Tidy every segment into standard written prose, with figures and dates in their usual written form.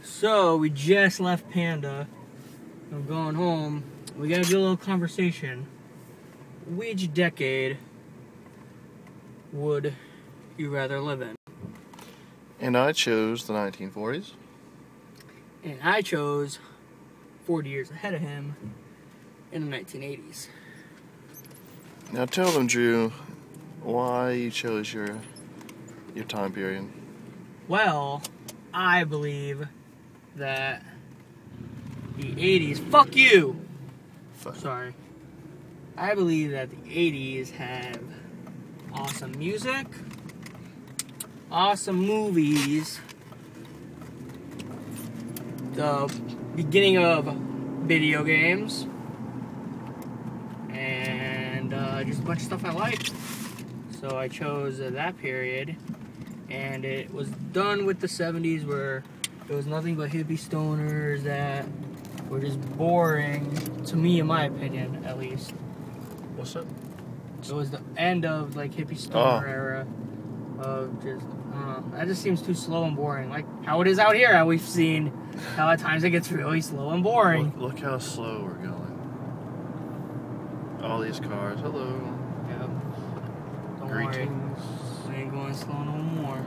So, we just left Panda. I'm going home. We gotta do a little conversation. Which decade would you rather live in? And I chose the 1940s. And I chose 40 years ahead of him in the 1980s. Now tell them, Drew, why you chose your time period. Well, I believe that the 80s... Fuck you! Fuck. Sorry. I believe that the 80s have awesome music, awesome movies, the beginning of video games, and just a bunch of stuff I like. So I chose that period, and it was done with the 70s where it was nothing but hippie stoners that were just boring, to me, in my opinion, at least. What's that? It was the end of, like, hippie stoner era of just, that just seems too slow and boring. Like, how it is out here, how we've seen how at times it gets really slow and boring. Look how slow we're going. All these cars. Hello. Yep. Don't Greetings. worry. We ain't going slow no more.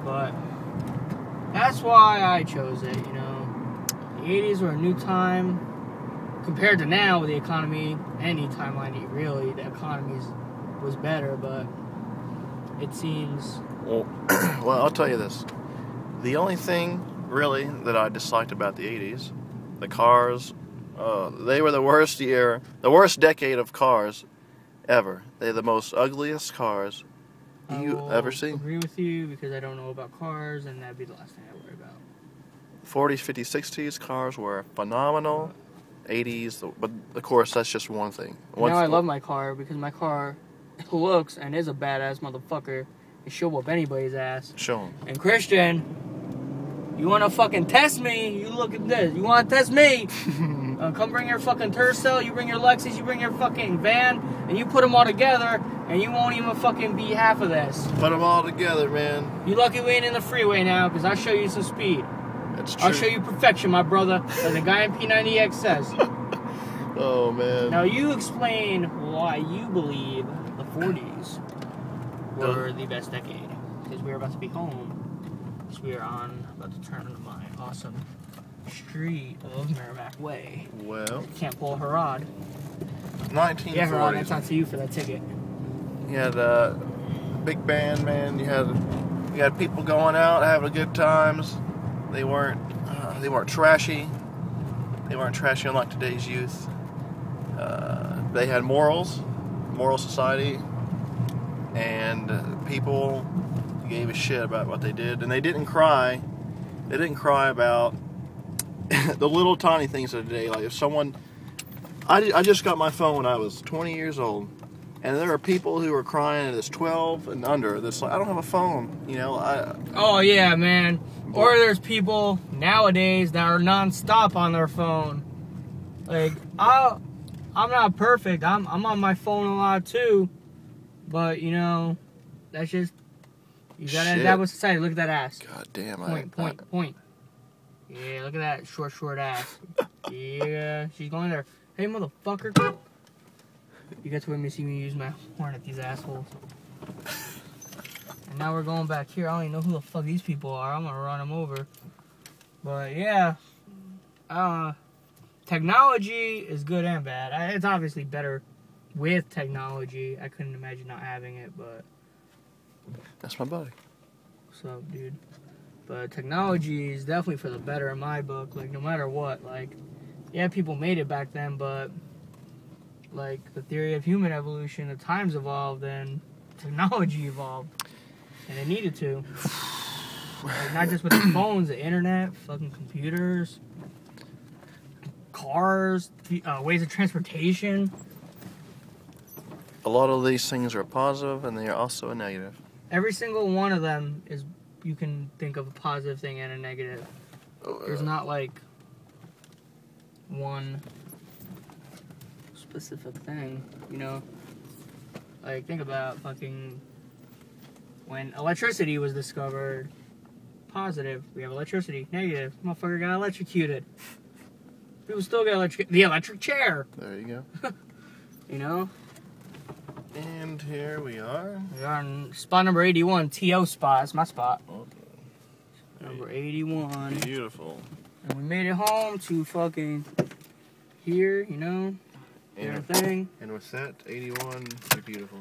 But that's why I chose it, you know. The 80s were a new time. Compared to now with the economy, any timeline, really, the economy was better, but it seems... Well, I'll tell you this. The only thing, really, that I disliked about the 80s, the cars, they were the worst decade of cars ever. They're the most ugliest cars you ever seen. I agree with you because I don't know about cars, and that'd be the last thing I worry about. 40s, 50s, 60s cars were phenomenal. 80s, but of course that's just one thing. Now I love my car because my car looks and is a badass motherfucker. It show up anybody's ass. Show 'em. And Christian, you wanna fucking test me? You look at this. You wanna test me? Come bring your fucking Tercel, you bring your Lexus, you bring your fucking van, and you put them all together, and you won't even fucking be half of this. Put them all together, man. You lucky we ain't in the freeway now, because I'll show you some speed. That's true. I'll show you perfection, my brother, as the guy in P90X says. Oh, man. Now, you explain why you believe the 40s were the best decade. Because we're about to be home. Because we are about to turn into my awesome street of Merrimack Way. Well, Can't pull Harrod. 1940s. Yeah, Harrod, that's on to you for that ticket. You had a big band, man. You had people going out, having good times. They weren't trashy. They weren't trashy unlike today's youth. They had morals, moral society, and people gave a shit about what they did, and they didn't cry. They didn't cry about the little tiny things of the day. Like if someone, I just got my phone when I was 20 years old, and there are people who are crying that's 12 and under. That's like, I don't have a phone, you know. Oh yeah, man. Or there's people nowadays that are non-stop on their phone. Like I'm not perfect. I'm on my phone a lot too, but you know, that's just you gotta adapt with society. Look at that ass. God damn. Point. Yeah, look at that short ass. Yeah, she's going there. Hey, motherfucker. You get to wait me see me use my horn at these assholes. And now we're going back here. I don't even know who the fuck these people are. I'm gonna run them over. But yeah, technology is good and bad. It's obviously better with technology. I couldn't imagine not having it, but... That's my buddy. What's up, dude? But technology is definitely for the better in my book. Like, no matter what. Like, yeah, people made it back then, but... Like, the theory of human evolution, the times evolved and technology evolved. And it needed to. Like, not just with the phones, the internet, fucking computers, cars, ways of transportation. A lot of these things are positive, and they are also a negative. Every single one of them is, you can think of a positive thing and a negative. There's not like one specific thing, you know? Like, think about fucking when electricity was discovered. Positive. We have electricity. Negative. Motherfucker got electrocuted. People still get electrocuted. The electric chair. There you go. You know? And here we are. We are on spot number 81. TO spot. It's my spot. Okay. Number 81. Beautiful. And we made it home to fucking here, you know? And, Everything. and with that, 81, you're beautiful.